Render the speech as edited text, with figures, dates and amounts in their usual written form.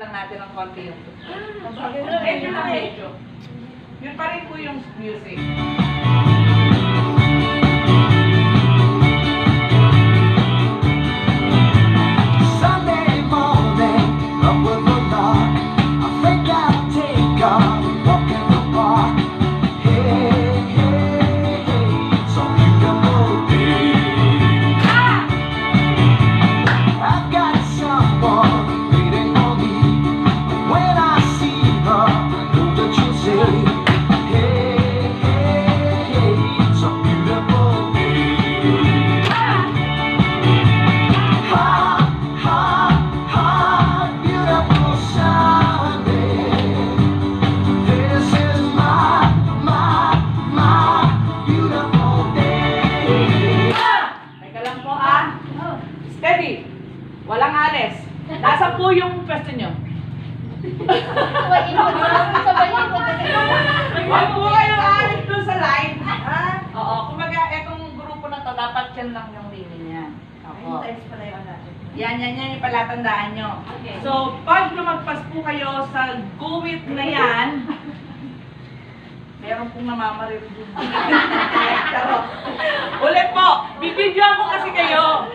lang natin ng konti yung Medyo na medyo. Yun pa rin po yung music. Sunday morning, up with the lark. I think I'll take off, walk in the park. Hey, hey, hey, it's a beautiful day. I've got someone waiting for me. When I see her, I know that she'll say, hey, hey, hey, it's a beautiful day. Hot, hot, hot, beautiful Sunday. This is my beautiful day. Teka lang po Steady. Walang alis. Nasa po yung pwesto nyo? Huwag po kayong alis doon sa line. Oo, kumbaga, etong grupo na to, dapat yan lang yung linya niya. Opo. Yan yung palatandaan nyo. So, pag lumagpas po kayo sa guwit na yan, meron pong namamaril doon. Ulit po, bibidyoan ko kasi kayo.